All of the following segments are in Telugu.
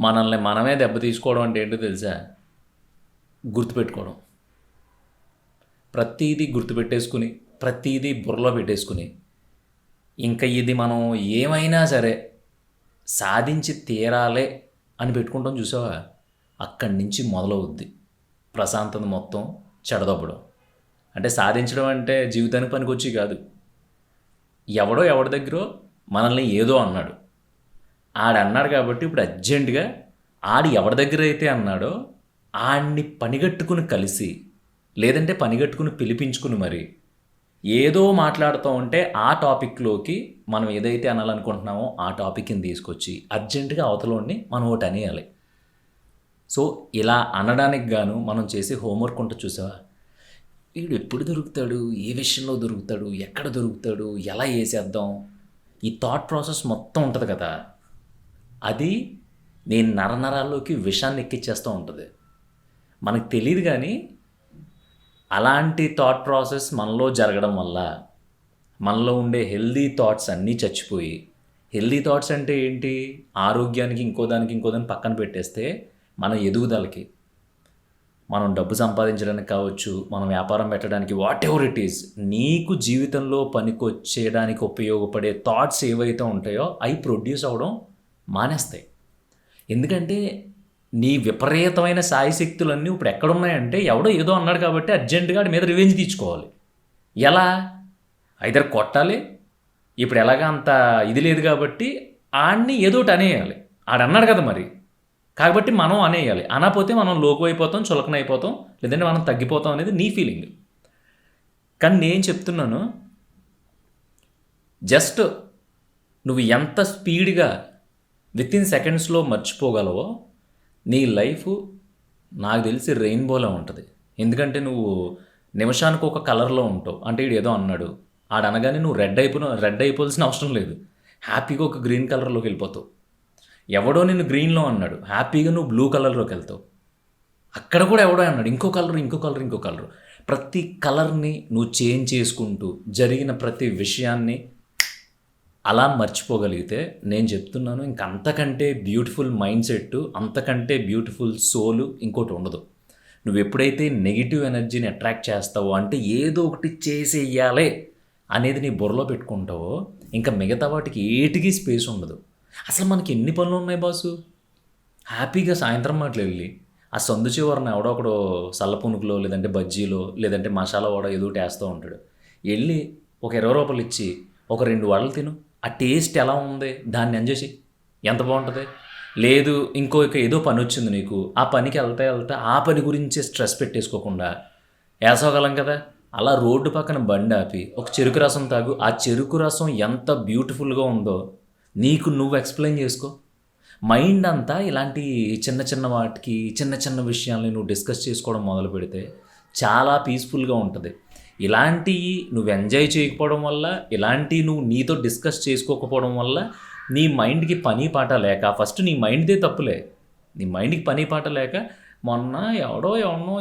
మనల్ని మనమే దెబ్బ తీసుకోవడం అంటే ఏంటో తెలుసా? గుర్తుపెట్టుకోవడం. ప్రతీదీ గుర్తుపెట్టేసుకుని, ప్రతీదీ బుర్రలో పెట్టేసుకుని, ఇంకా ఇది మనం ఏమైనా సరే సాధించి తీరాలే అని పెట్టుకుంటాం చూసావా? అక్కడి నుంచి మొదలవుద్ది ప్రశాంతత మొత్తం చెడదొబ్బడం. అంటే సాధించడం అంటే జీవితానికి పనికొచ్చి కాదు. ఎవడో ఎవడి దగ్గరో మనల్ని ఏదో అన్నాడు. ఆడన్నాడు కాబట్టి ఇప్పుడు అర్జెంటుగా ఆడు ఎవరి దగ్గర అయితే అన్నాడో ఆడిని పనిగట్టుకుని కలిసి, లేదంటే పనిగట్టుకుని పిలిపించుకుని మరి ఏదో మాట్లాడుతూ ఉంటే ఆ టాపిక్లోకి మనం ఏదైతే అనాలనుకుంటున్నామో ఆ టాపిక్ని తీసుకొచ్చి అర్జెంటుగా అవతలోని మనం ఒకటి అనేయాలి. సో ఇలా అనడానికి గాను మనం చేసే హోంవర్క్ ఉంటుంది చూసావా? వీడు ఎప్పుడు దొరుకుతాడు, ఏ విషయంలో దొరుకుతాడు, ఎక్కడ దొరుకుతాడు, ఎలా వేసేద్దాం, ఈ థాట్ ప్రాసెస్ మొత్తం ఉంటుంది కదా, అది నేను నరనరాల్లోకి విషాన్ని ఎక్కిచ్చేస్తూ ఉంటుంది. మనకు తెలియదు కానీ అలాంటి థాట్ ప్రాసెస్ మనలో జరగడం వల్ల మనలో ఉండే హెల్దీ థాట్స్ అన్నీ చచ్చిపోయి, హెల్దీ థాట్స్ అంటే ఏంటి, ఆరోగ్యానికి ఇంకోదానికి పక్కన పెట్టేస్తే మన ఎదుగుదలకి, మనం డబ్బు సంపాదించడానికి కావచ్చు, మనం వ్యాపారం పెట్టడానికి, వాట్ ఎవర్ ఇట్ ఈజ్, నీకు జీవితంలో పనికొచ్చేయడానికి ఉపయోగపడే థాట్స్ ఏవైతే ఉంటాయో అవి ప్రొడ్యూస్ అవ్వడం మానేస్తాయి. ఎందుకంటే నీ విపరీతమైన శక్తులన్నీ ఇప్పుడు ఎక్కడున్నాయంటే ఎవడో ఏదో అన్నాడు కాబట్టి అర్జెంటుగా ఆడి మీద రివెంజ్ తీర్చుకోవాలి. ఎలా? ఐదర్ కొట్టాలి, ఇప్పుడు ఎలాగ అంత ఇది లేదు కాబట్టి ఆడిని ఏదోటి అనేయాలి. ఆడన్నాడు కదా మరి, కాబట్టి మనం అనేయాలి. అనకపోతే మనం లోకు అయిపోతాం, చులకన అయిపోతాం, లేదంటే మనం తగ్గిపోతాం అనేది నీ ఫీలింగ్. కానీ నేను చెప్తున్నాను, జస్ట్ నువ్వు ఎంత స్పీడ్గా వితిన్ సెకండ్స్లో మర్చిపోగలవో నీ లైఫ్ నాకు తెలిసి రెయిన్బోలో ఉంటుంది. ఎందుకంటే నువ్వు నిమిషానికి ఒక కలర్లో ఉంటావు. అంటే వీడు ఏదో అన్నాడు, ఆడనగానే నువ్వు రెడ్ అయిపోవాల్సిన అవసరం లేదు, హ్యాపీగా ఒక గ్రీన్ కలర్లోకి వెళ్ళిపోతావు. ఎవడో నిన్ను గ్రీన్లో అన్నాడు, హ్యాపీగా నువ్వు బ్లూ కలర్లోకి వెళ్తావు. అక్కడ కూడా ఎవడో అన్నాడు ఇంకో కలర్. ప్రతి కలర్ని నువ్వు చేంజ్ చేసుకుంటూ జరిగిన ప్రతి విషయాన్ని అలా మర్చిపోగలిగితే నేను చెప్తున్నాను, ఇంకంతకంటే బ్యూటిఫుల్ మైండ్ సెట్, అంతకంటే బ్యూటిఫుల్ సోలు ఇంకోటి ఉండదు. నువ్వు ఎప్పుడైతే నెగిటివ్ ఎనర్జీని అట్రాక్ట్ చేస్తావో, అంటే ఏదో ఒకటి చేసేయాలి అనేది నీ బుర్రలో పెట్టుకుంటావో, ఇంకా మిగతా వాటికి ఏటికి స్పేస్ ఉండదు. అసలు మనకి ఎన్ని పనులు ఉన్నాయి బాసు? హ్యాపీగా సాయంత్రం మాటలు వెళ్ళి ఆ సందు చివరన ఎవడో ఒకడు సల్ల పునుకులో, లేదంటే బజ్జీలో, లేదంటే మసాలా వడ ఏదో ఒకటి వేస్తూ ఉంటాడు. వెళ్ళి ఒక 20 రూపాయలు ఇచ్చి ఒక 2 వడలు తిను. ఆ టేస్ట్ ఎలా ఉంది దాన్ని ఎంజాయ్ చేయి, ఎంత బాగుంటుంది. లేదు ఏదో పని వచ్చింది నీకు, ఆ పనికి వెళ్తా ఆ పని గురించే స్ట్రెస్ పెట్టేసుకోకుండా, వేసవగలం కదా, అలా రోడ్డు పక్కన బండి ఆపి ఒక చెరుకు రసం తాగు. ఆ చెరుకు రసం ఎంత బ్యూటిఫుల్గా ఉందో నీకు నువ్వు ఎక్స్ప్లెయిన్ చేసుకో. మైండ్ అంతా ఇలాంటి చిన్న వాటికి, చిన్న విషయాల్ని నువ్వు డిస్కస్ చేసుకోవడం మొదలు పెడితే చాలా పీస్ఫుల్గా ఉంటుంది. ఇలాంటివి నువ్వు ఎంజాయ్ చేయకపోవడం వల్ల, ఇలాంటివి నువ్వు నీతో డిస్కస్ చేసుకోకపోవడం వల్ల నీ మైండ్కి పని పాట లేక, ఫస్ట్ నీ మైండ్దే తప్పులే, నీ మైండ్కి పని పాట లేక మొన్న ఎవడో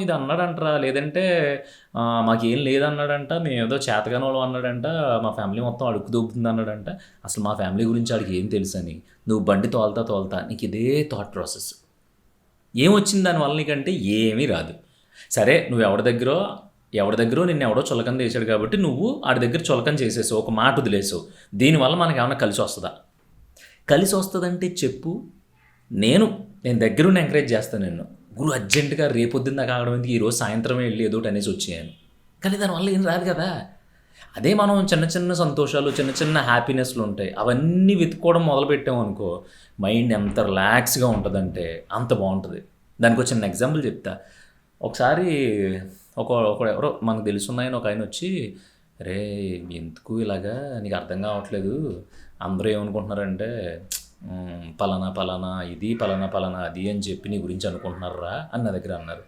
ఇది అన్నాడంటరా, లేదంటే మాకేం లేదన్నాడంట, మేము ఏదో చేతగాని వాళ్ళు అన్నాడంట, మా ఫ్యామిలీ మొత్తం అడుగు దొబ్బుతుంది అన్నాడంట, అసలు మా ఫ్యామిలీ గురించి వాడికి ఏం తెలుసని నువ్వు బండి తోలుతా నీకు ఇదే థాట్ ప్రాసెస్. ఏమొచ్చింది దానివల్ల నీకంటే ఏమీ రాదు. సరే, నువ్వు ఎవరి దగ్గర నిన్ను ఎవడో చులకన చేశాడు కాబట్టి నువ్వు ఆడి దగ్గర చులకన చేసేసావు, ఒక మాట వదిలేసావు. దీనివల్ల మనకి ఏమైనా కలిసి వస్తుందా? కలిసి వస్తుందంటే చెప్పు. నేను దగ్గరుండి ఎంకరేజ్ చేస్తాను నిన్ను. గురు అర్జెంటుగా రేపొద్దున దాకా ఆగడం ఎందుకు, ఈరోజు సాయంత్రమే వెళ్ళి ఏదో అనేసి వచ్చేయాను. కానీ దానివల్ల ఏం రాదు కదా. అదే మనం చిన్న సంతోషాలు, చిన్న హ్యాపీనెస్లు ఉంటాయి, అవన్నీ వెతుక్కోవడం మొదలుపెట్టాము అనుకో, మైండ్ ఎంత రిలాక్స్గా ఉంటుందంటే అంత బాగుంటుంది. దానికి ఒక చిన్న ఎగ్జాంపుల్ చెప్తా. ఒకసారి ఎవరో మనకు తెలుసున్నాయని ఒక ఆయన వచ్చి, రే ఎందుకు ఇలాగా నీకు అర్థం కావట్లేదు, అందరూ ఏమనుకుంటున్నారంటే పలానా ఇది పలానా అది అని చెప్పి నీ గురించి అనుకుంటున్నారా అని నా దగ్గర అన్నారు.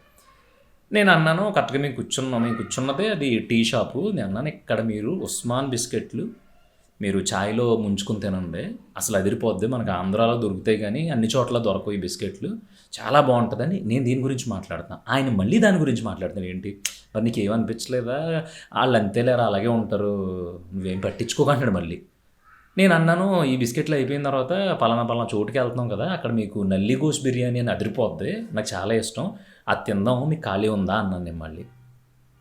నేను అన్నాను, కరెక్ట్గా మేము కూర్చున్నదే అది టీ షాపు. నేను అన్నాను, ఇక్కడ మీరు ఉస్మాన్ బిస్కెట్లు మీరు ఛాయ్లో ముంచుకుని తినండి, అసలు అదిరిపోద్ది, మనకు ఆంధ్రాలో దొరుకుతాయి కానీ అన్ని చోట్ల దొరకవు ఈ బిస్కెట్లు, చాలా బాగుంటుందని నేను దీని గురించి మాట్లాడుతున్నాను. ఆయన మళ్ళీ దాని గురించి మాట్లాడుతాను. ఏంటి మరి నీకు ఏమనిపించలేదా, వాళ్ళు అంతేలేరా అలాగే ఉంటారు, నువ్వేం పట్టించుకోకంటాడు మళ్ళీ. నేను అన్నాను, "ఈ బిస్కెట్లు అయిపోయిన తర్వాత పలానా పలానా చోటుకి వెళ్తున్నాం కదా! అక్కడ మీకు నల్లి గోష్ బిర్యానీ అని అదిరిపోద్ది. నాకు చాలా ఇష్టం. అది తిందాం. మీకు ఖాళీ ఉందా?" అన్నాను నేను మళ్ళీ.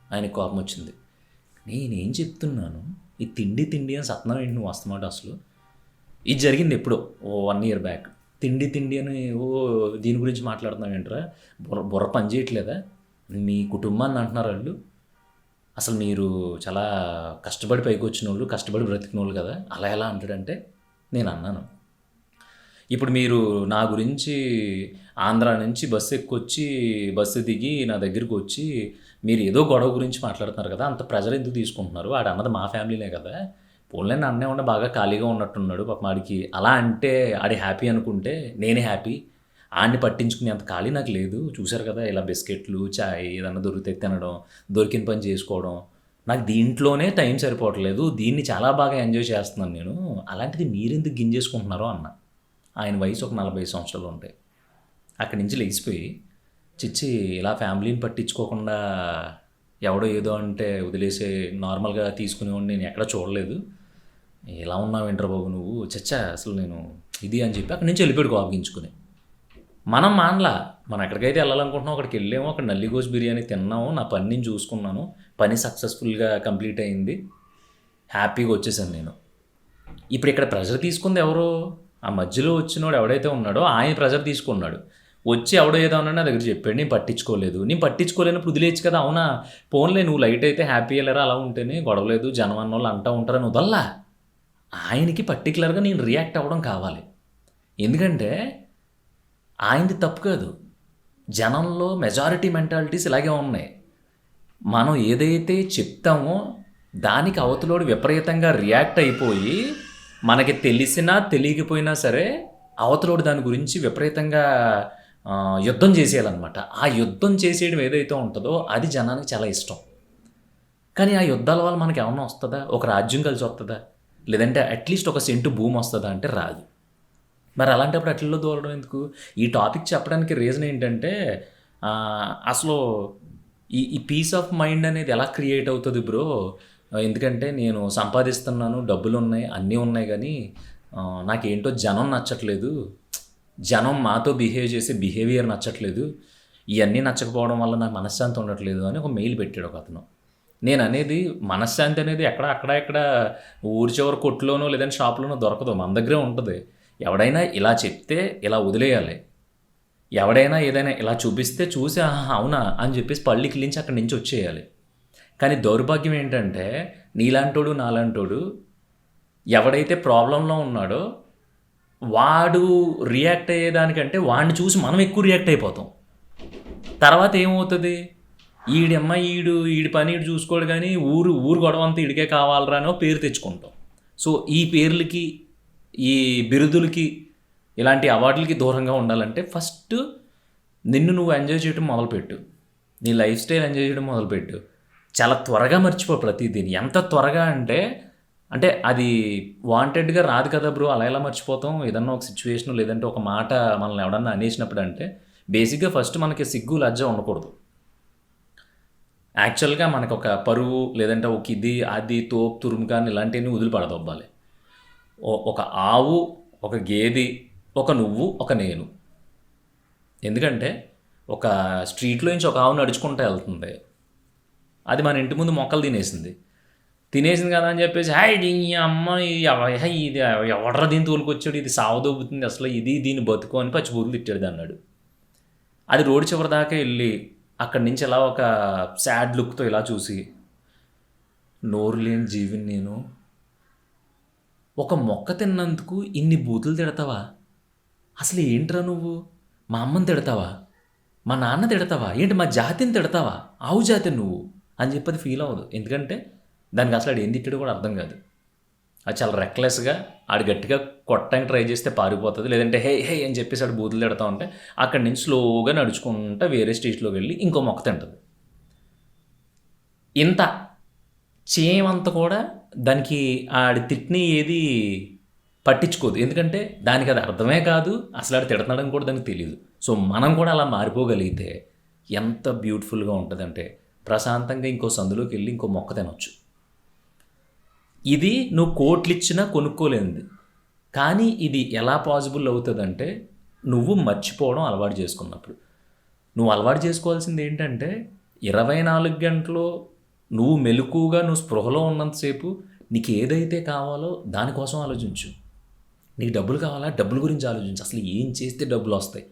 ఆయనకి కోపం వచ్చింది. నేనేం చెప్తున్నాను? ఈ తిండి తిండి అని సత్తున్నావు ఏంటి నువ్వు అస్తమాట అసలు? ఇది జరిగింది ఎప్పుడో ఓ 1 ఇయర్ బ్యాక్. తిండి తిండి అని దీని గురించి మాట్లాడుతున్నావు ఏంట్రా? బుర్ర బుర్ర పని చేయట్లేదా? మీ కుటుంబాన్ని అంటున్నారు ఆళ్ళు. అసలు మీరు చాలా కష్టపడి పైకొచ్చినోళ్ళు, కష్టపడి బ్రతికినోళ్ళు కదా! అలా ఎలా అంటాడంటే నేనన్నాను. ఇప్పుడు మీరు నా గురించి ఆంధ్రా నుంచి బస్సు ఎక్కొచ్చి, బస్సు దిగి నా దగ్గరికొచ్చి, మీరు ఏదో గొడవ గురించి మాట్లాడుతున్నారు కదా! అంత ప్రెషర్ ఎందుకు తీసుకుంటున్నారు? ఆడన్నది మా ఫ్యామిలీనే కదా! పోన్లేండి అన్నేమన్నా బాగా ఖాళీగా ఉన్నట్టున్నాడు. పాపం ఆడికి అలా అంటే ఆడు హ్యాపీ అనుకుంటే నేనే హ్యాపీ. ఆడిని పట్టించుకునేంత ఖాళీ నాకు లేదు. చూసారు కదా! ఇలా బిస్కెట్లు, చాయ్ ఏదన్నా దొరికితే తినడం, దొరికిన పని చేసుకోవడం. నాకు దీంట్లోనే టైం సరిపోవట్లేదు. దీన్ని చాలా బాగా ఎంజాయ్ చేస్తున్నాను నేను. అలాంటిది మీరెందుకు గింజేసుకుంటున్నారో అన్నా. ఆయన వయసు ఒక 40 సంవత్సరాలు ఉంటాయి. అక్కడి నుంచి లెగిసిపోయి, చిచ్చి ఇలా ఫ్యామిలీని పట్టించుకోకుండా ఎవడో ఏదో అంటే వదిలేసే నార్మల్‌గా తీసుకునేవాడిని నేను ఎక్కడా చూడలేదు. ఇలా ఉన్నావేంట్రా బాబు నువ్వు? చచ్చా అసలు నేను ఇది అని చెప్పి అక్కడి నుంచి వెళ్ళిపోయాడు కోపగించుకొని. మనం మానలా. మనం ఎక్కడికైతే వెళ్ళాలనుకుంటున్నామో అక్కడికి వెళ్ళాము. అక్కడ నల్లిగోష్ బిర్యానీ తిన్నాము. నా పని నేను చూసుకున్నాను. పని సక్సెస్‌ఫుల్‌గా కంప్లీట్ అయింది. హ్యాపీగా వచ్చేసాను నేను. ఇప్పుడు ఇక్కడ ప్రెషర్ తీసుకుంది ఎవరు? ఆ మధ్యలో వచ్చినోడు ఎవడైతే ఉన్నాడో ఆయన ప్రెషర్ తీసుకున్నాడు. వచ్చి ఎవడో ఏదో అన్నాడు నా దగ్గర చెప్పాడు. నేను పట్టించుకోలేదు. నేను పట్టించుకోలేనప్పుడు వదిలేయచ్చు కదా! అవునా? పోన్లే నువ్వు లైట్ అయితే హ్యాపీ ఎళ్ళరా అలా ఉంటేనే గొడవలేదు జనం అన్నోళ్ళు అంటా ఉంటారని వదల్లా. ఆయనకి పర్టిక్యులర్‌గా నేను రియాక్ట్ అవ్వడం కావాలి. ఎందుకంటే ఆయనది తప్పు కాదు. జనంలో మెజారిటీ మెంటాలిటీస్ ఇలాగే ఉన్నాయి. మనం ఏదైతే చెప్తామో దానికి అవతలోడు విపరీతంగా రియాక్ట్ అయిపోయి మనకి తెలిసినా తెలియకపోయినా సరే అవతలోడు దాని గురించి విపరీతంగా యుద్ధం చేసేయాలన్నమాట. ఆ యుద్ధం చేసేయడం ఏదైతే ఉంటుందో అది జనానికి చాలా ఇష్టం. కానీ ఆ యుద్ధాల వల్ల మనకి ఏమన్నా వస్తుందా? ఒక రాజ్యం కలిసి వస్తుందా? లేదంటే అట్లీస్ట్ ఒక సెంటు భూమి వస్తుందా అంటే రాదు. మరి అలాంటప్పుడు అట్లలో దూరడం ఎందుకు? ఈ టాపిక్ చెప్పడానికి రీజన్ ఏంటంటే అసలు ఈ ఈ పీస్ ఆఫ్ మైండ్ అనేది ఎలా క్రియేట్ అవుతుంది బ్రో? ఎందుకంటే నేను సంపాదిస్తున్నాను, డబ్బులున్నాయి, అన్నీ ఉన్నాయి గానీ నాకేంటో జనం నచ్చట్లేదు. జనం మాతో బిహేవ్ చేసే బిహేవియర్ నచ్చట్లేదు. ఇయన్నీ నచ్చకపోవడం వల్ల నాకు మనశ్శాంతి ఉండట్లేదు అని ఒక మెయిల్ పెట్టాడు ఒకతను. నేననేది మనశ్శాంతి అనేది ఇక్కడ ఊరి చివరి కొట్టులోనో లేదంటే షాప్‌లోనో దొరకదు. మన దగ్గరే ఉంటది. ఎవడైనా ఇలా చెప్తే ఇలా వదిలేయాలి. ఎవడైనా ఏదైనా ఇలా చూపిస్తే చూసి ఆహా! అవునా! అని చెప్పేసి పళ్ళు కిలించి అక్కడి నుంచి వచ్చేయాలి. కానీ దౌర్భాగ్యం ఏంటంటే నీలాంటోడు, నాలాంటోడు ఎవడైతే ప్రాబ్లమ్‌లో ఉన్నాడో వాడు రియాక్ట్ అయ్యేదానికంటే వాడిని చూసి మనం ఎక్కువ రియాక్ట్ అయిపోతాం. తర్వాత ఏమవుతది? ఈడి పని ఈడు చూసుకోడు గానీ ఊరు గొడవంతా ఈడికే కావాలిరా అనో పేరు తెచ్చుకుంటాం. సో, ఈ పేర్లకి, ఈ బిరుదులకి, ఇలాంటి అవార్డులకి దూరంగా ఉండాలంటే ఫస్ట్ నిన్ను నువ్వు ఎంజాయ్ చేయడం మొదలుపెట్టు. నీ లైఫ్ స్టైల్ ఎంజాయ్ చేయడం మొదలుపెట్టు. చాలా త్వరగా మర్చిపో ప్రతీదీని. ఎంత త్వరగా అంటే అది వాంటెడ్‌గా రాదు కదా బ్రో! అలా ఎలా మర్చిపోతాం? ఏదన్నా ఒక సిచ్యువేషన్ లేదంటే ఒక మాట మనల్ని ఎవడన్నా అనేసినప్పుడు అంటే బేసిక్‌గా ఫస్ట్ మనకి సిగ్గు, లజ్జ ఉండకూడదు. యాక్చువల్‌గా మనకొక పరువు లేదంటే ఒక ఇది, అది, తోపు, తురుముకాన్ని ఇలాంటివన్నీ వదిలిపడదొబ్బాలి. ఒక ఆవు, ఒక గేది, ఒక నువ్వు, ఒక నేను. ఎందుకంటే ఒక స్ట్రీట్‌లో నుంచి ఒక ఆవు నడుచుకుంటూ ఎళ్తుంది. అది మన ఇంటి ముందు మొక్కలు తినేసింది. తినేసింది కదా అని చెప్పేసి హాయ్ నీ అమ్మ ఇది ఎవడ్రా దీన్ని తోలుకొచ్చాడు ఇది సావదొబ్బుతుంది అసలు ఇది దీన్ని బతుకు అని పచ్చిబూతులు తిట్టాడు అన్నాడు. అది రోడ్డు చివరి దాకా వెళ్ళి అక్కడి నుంచి ఇలా ఒక సాడ్ లుక్తో ఇలా చూసి నోరు లేని జీవిని నేను ఒక మొక్క తిన్నందుకు ఇన్ని బూతులు తిడతావా? అసలు ఏంట్రా నువ్వు? మా అమ్మని తిడతావా? మా నాన్న తిడతావా? ఏంటి మా జాతిని తిడతావా? ఆవు జాతి నువ్వు అని చెప్పి అది ఫీల్ అవ్వదు. ఎందుకంటే దానికి అసలు ఆడు ఏం తిట్టాడో కూడా అర్థం కాదు. అది చాలా రెక్లెస్‌గా ఆడు గట్టిగా కొట్టడానికి ట్రై చేస్తే పారిపోతుంది. లేదంటే హే హే అని చెప్పేసి ఆడు బూతులు తిడతా ఉంటే అక్కడి నుంచి స్లోగా నడుచుకుంటా వేరే స్ట్రీట్‌లోకి వెళ్ళి ఇంకో మొక్క తింటది. ఇంత చేమంత కూడా దానికి ఆడి తిట్టిని ఏది పట్టించుకోదు. ఎందుకంటే దానికి అది అర్థమే కాదు. అసలు ఆడు తిడుతున్నాడని కూడా దానికి తెలీదు. సో, మనం కూడా అలా మారిపోగలిగితే ఎంత బ్యూటిఫుల్‌గా ఉంటదంటే ప్రశాంతంగా ఇంకో సందులోకి వెళ్ళి ఇంకో మొక్క తినొచ్చు. ఇది నువ్వు కోట్లిచ్చినా కొనుక్కోలేనిది. కానీ ఇది ఎలా పాసిబుల్ అవుతుందంటే నువ్వు మర్చిపోవడం అలవాటు చేసుకున్నప్పుడు. నువ్వు అలవాటు చేసుకోవాల్సింది ఏంటంటే 24 గంటలు నువ్వు మెలకువగా నువ్వు స్పృహలో ఉన్నంతసేపు నీకు ఏదైతే కావాలో దానికోసం ఆలోచించు. నీకు డబ్బులు కావాలా? డబ్బుల గురించి ఆలోచించు. అసలు ఏం చేస్తే డబ్బులు వస్తాయి?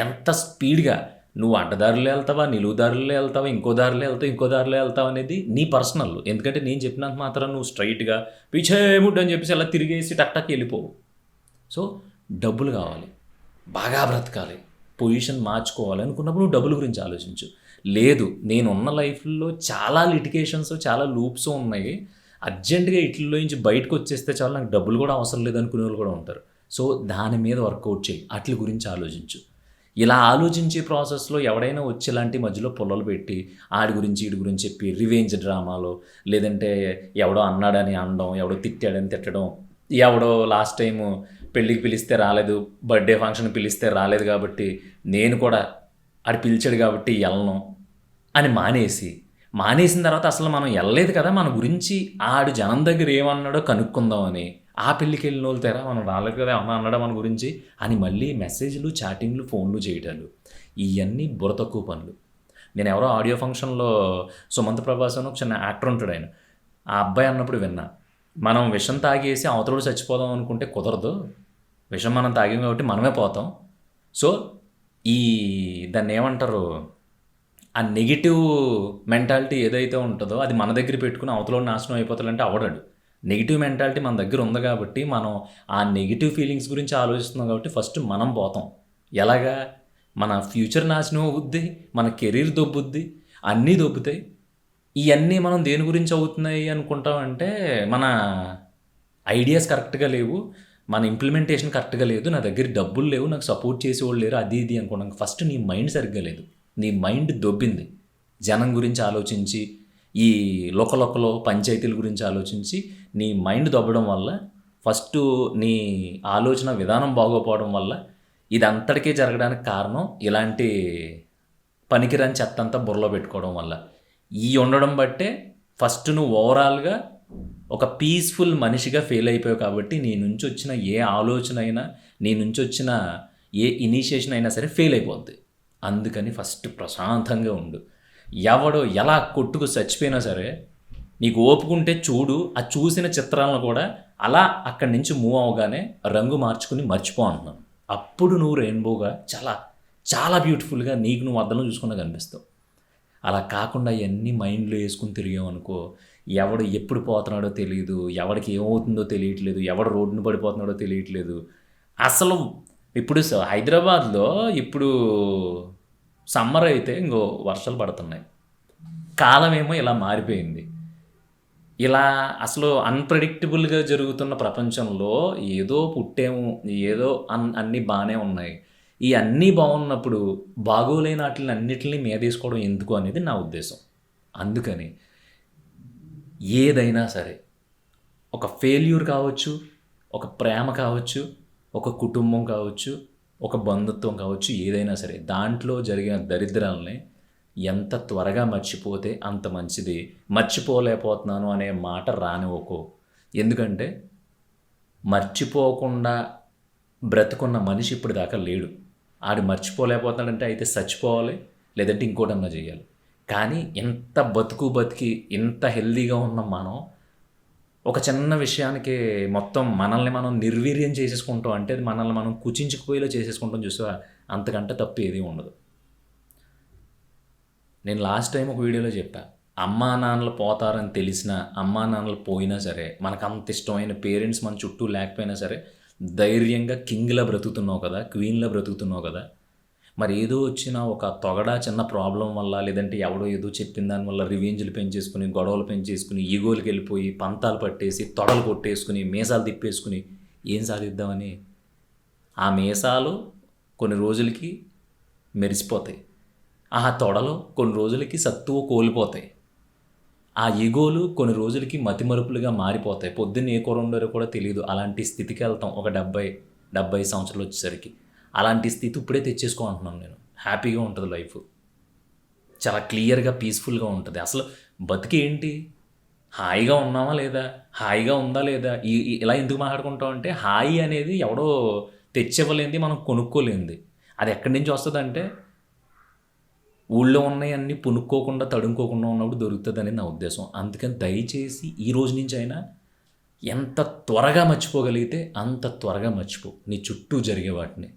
ఎంత స్పీడ్గా నువ్వు అడ్డదారిలో వెళ్తావా, నిలువు దారిలో వెళ్తావా, ఇంకో దారిలో వెళ్తావు, ఇంకో దారిలో వెళ్తావు అనేది నీ పర్సనల్. ఎందుకంటే నేను చెప్పినంత మాత్రం నువ్వు స్ట్రైట్గా పిచ్చేముడ్డు అని చెప్పేసి అలా తిరిగేసి టక్ టక్ వెళ్ళిపోవు. సో డబ్బులు కావాలి, బాగా బ్రతకాలి, పొజిషన్ మార్చుకోవాలి అనుకున్నప్పుడు నువ్వు డబ్బుల గురించి ఆలోచించు. లేదు, నేనున్న లైఫ్లో చాలా లిటికేషన్స్, చాలా లూప్స్ ఉన్నాయి, అర్జెంటుగా ఇట్లలో నుంచి బయటకు వచ్చేస్తే చాలు, నాకు డబ్బులు కూడా అవసరం లేదు అనుకునే వాళ్ళు కూడా ఉంటారు. సో దాని మీద వర్కౌట్ చేయి, వాటి గురించి ఆలోచించు. ఇలా ఆలోచించే ప్రాసెస్లో ఎవడైనా వచ్చి ఇలాంటి మధ్యలో పొల్లలు పెట్టి ఆడి గురించి వీడి గురించి చెప్పి రివెంజ్ డ్రామాలో, లేదంటే ఎవడో అన్నాడని అనడం, ఎవడో తిట్టాడని తిట్టడం, ఎవడో లాస్ట్ టైము పెళ్ళికి పిలిస్తే రాలేదు, బర్త్డే ఫంక్షన్ పిలిస్తే రాలేదు కాబట్టి నేను కూడా ఆడు పిలిచాడు కాబట్టి వెళ్ళను అని మానేసిన తర్వాత అసలు మనం వెళ్ళలేదు కదా, మన గురించి ఆడు జనం దగ్గర ఏమన్నాడో కనుక్కుందామని ఆ పెళ్ళికి వెళ్ళిన వాళ్ళు తెరా మనం రాలేదు కదా అన్న అన్నాడా మన గురించి అని మళ్ళీ మెసేజ్లు, చాటింగ్లు, ఫోన్లు చేయటాలు, ఇవన్నీ బుర్ర తక్కువ పనులు. నేను ఎవరో ఆడియో ఫంక్షన్లో సుమంత్ ప్రభాస్ అని ఒక చిన్న యాక్టర్ ఉంటాడు, ఆయన ఆ అబ్బాయి అన్నప్పుడు విన్నా, మనం విషం తాగేసి అవతలోడు చచ్చిపోదాం అనుకుంటే కుదరదు, విషం మనం తాగాం కాబట్టి మనమే పోతాం. సో ఈ దాన్ని ఏమంటారు, ఆ నెగిటివ్ మెంటాలిటీ ఏదైతే ఉంటుందో అది మన దగ్గర పెట్టుకుని అవతలోడు నాశనం అయిపోతాడంటే అవడాడు. నెగిటివ్ మెంటాలిటీ మన దగ్గర ఉంది కాబట్టి మనం ఆ నెగిటివ్ ఫీలింగ్స్ గురించి ఆలోచిస్తున్నాం కాబట్టి ఫస్ట్ మనం పోతాం. ఎలాగా? మన ఫ్యూచర్ నాశనం అవుద్ది, మన కెరీర్ దొబ్బుద్ది, అన్నీ దొబ్బుతాయి. ఇవన్నీ మనం దేని గురించి అవుతున్నాయి అనుకుంటామంటే మన ఐడియాస్ కరెక్ట్గా లేవు, మన ఇంప్లిమెంటేషన్ కరెక్ట్గా లేదు, నా దగ్గర డబ్బులు లేవు, నాకు సపోర్ట్ చేసేవాళ్ళు లేరు, అది ఇది అనుకున్నాం. ఫస్ట్ నీ మైండ్ సరిగ్గా లేదు, నీ మైండ్ దొబ్బింది. జనం గురించి ఆలోచించి, ఈ లోకలో పంచాయతీల గురించి ఆలోచించి నీ మైండ్ దొబ్బడం వల్ల, ఫస్ట్ నీ ఆలోచన విధానం బాగోపోవడం వల్ల, ఇదంతటికీ జరగడానికి కారణం ఇలాంటి పనికిరాని చెత్త అంతా బుర్రలో పెట్టుకోవడం వల్ల. ఈ ఉండడం బట్టే ఫస్ట్ నువ్వు ఓవరాల్గా ఒక పీస్ఫుల్ మనిషిగా ఫెయిల్ అయిపోయావు. కాబట్టి నీ నుంచి వచ్చిన ఏ ఆలోచన అయినా, నీ నుంచి వచ్చిన ఏ ఇనిషియేషన్ అయినా సరే ఫెయిల్ అయిపోద్ది. అందుకని ఫస్ట్ ప్రశాంతంగా ఉండు. ఎవడో ఎలా కొట్టుకు చచ్చిపోయినా సరే నీకు ఓపుకుంటే చూడు, ఆ చూసిన చిత్రాలను కూడా అలా అక్కడి నుంచి మూవ్ అవగానే రంగు మార్చుకుని మర్చిపో అంటున్నాను. అప్పుడు నువ్వు రెయిన్బోగా చాలా చాలా బ్యూటిఫుల్గా నీకు నువ్వు అద్దంలో చూసుకున్నా కనిపిస్తావు. అలా కాకుండా ఇవన్నీ మైండ్లో వేసుకుని తిరిగామనుకో, ఎవడు ఎప్పుడు పోతున్నాడో తెలియదు, ఎవడికి ఏమవుతుందో తెలియట్లేదు, ఎవడు రోడ్డును పడిపోతున్నాడో తెలియట్లేదు. అసలు ఇప్పుడు హైదరాబాద్లో ఇప్పుడు సమ్మర్ అయితే ఇంకో వర్షాలు పడుతున్నాయి, కాలం ఏమో ఇలా మారిపోయింది. ఇలా అసలు అన్ప్రెడిక్టబుల్గా జరుగుతున్న ప్రపంచంలో ఏదో పుట్టాము, ఏదో అన్నీ బాగానే ఉన్నాయి. ఈ అన్నీ బాగున్నప్పుడు బాగోలేని వాటిని అన్నిటిని మీదేసుకోవడం ఎందుకు అనేది నా ఉద్దేశం. అందుకని ఏదైనా సరే, ఒక ఫెయిల్యూర్ కావచ్చు, ఒక ప్రేమ కావచ్చు, ఒక కుటుంబం కావచ్చు, ఒక బంధుత్వం కావచ్చు, ఏదైనా సరే దాంట్లో జరిగిన దరిద్రాలని ఎంత త్వరగా మర్చిపోతే అంత మంచిది. మర్చిపోలేకపోతున్నాను అనే మాట రానివ్వకు. ఎందుకంటే మర్చిపోకుండా బ్రతుకున్న మనిషి ఇప్పుడు దాకా లేడు. ఆడు మర్చిపోలేకపోతున్నాడంటే అయితే చచ్చిపోవాలి, లేదంటే ఇంకోటన్నా చేయాలి. కానీ ఇంత బతికి ఇంత హెల్దీగా ఉన్న మనం ఒక చిన్న విషయానికి మొత్తం మనల్ని మనం నిర్వీర్యం చేసేసుకుంటాం, అంటే అది మనల్ని మనం కుచించుకుపోయేలా చేసేసుకుంటాం. చూసా, అంతకంటే తప్పు ఏదీ ఉండదు. నేను లాస్ట్ టైం ఒక వీడియోలో చెప్పా, అమ్మా నాన్నలు పోతారని తెలిసినా, అమ్మా నాన్నలు పోయినా సరే, మనకు అంత ఇష్టమైన పేరెంట్స్ మన చుట్టూ లేకపోయినా సరే ధైర్యంగా కింగ్లా బ్రతుకుతున్నావు కదా, క్వీన్లా బ్రతుకుతున్నావు కదా. మరి ఏదో వచ్చిన ఒక తొగడా చిన్న ప్రాబ్లం వల్ల, లేదంటే ఎవడో ఏదో చెప్పిన దానివల్ల రివెంజ్లు పెంచేసుకుని, గొడవలు పెంచేసుకుని, ఈగోలకి వెళ్ళిపోయి పంతాలు పట్టేసి, తొడలు కొట్టేసుకుని, మీసాలు తిప్పేసుకుని ఏం సాధిద్దామని? ఆ మీసాలు కొన్ని రోజులకి మెరిసిపోతాయి, ఆ తొడలు కొన్ని రోజులకి సత్తువ కోల్పోతాయి, ఆ ఈగోలు కొన్ని రోజులకి మతిమరుపులుగా మారిపోతాయి. పొద్దున్న ఏ కూర ఉండారో కూడా తెలియదు. అలాంటి స్థితికి వెళ్తాం ఒక 70 సంవత్సరాలు వచ్చేసరికి. అలాంటి స్థితి ఇప్పుడే తెచ్చేసుకో అంటున్నాను నేను. హ్యాపీగా ఉంటుంది లైఫ్, చాలా క్లియర్గా పీస్ఫుల్గా ఉంటుంది. అసలు బతికి ఏంటి? హాయిగా ఉన్నామా లేదా? హాయిగా ఉందా లేదా? ఇలా ఎందుకు మాట్లాడుకుంటాం అంటే, హాయి అనేది ఎవడో తెచ్చివ్వలేనిది, మనం కొనుక్కోలేనిది. అది ఎక్కడి నుంచి వస్తదంటే, ఊళ్ళో ఉన్నయన్నీ పునుక్కోకుండా, తడుముకోకుండా ఉన్నప్పుడు దొరుకుతదని నా ఉద్దేశం. అందుకని దయచేసి ఈ రోజు నుంచైనా ఎంత త్వరగా మర్చిపోగలిగితే అంత త్వరగా మర్చిపో నీ చుట్టూ జరిగే వాటిని.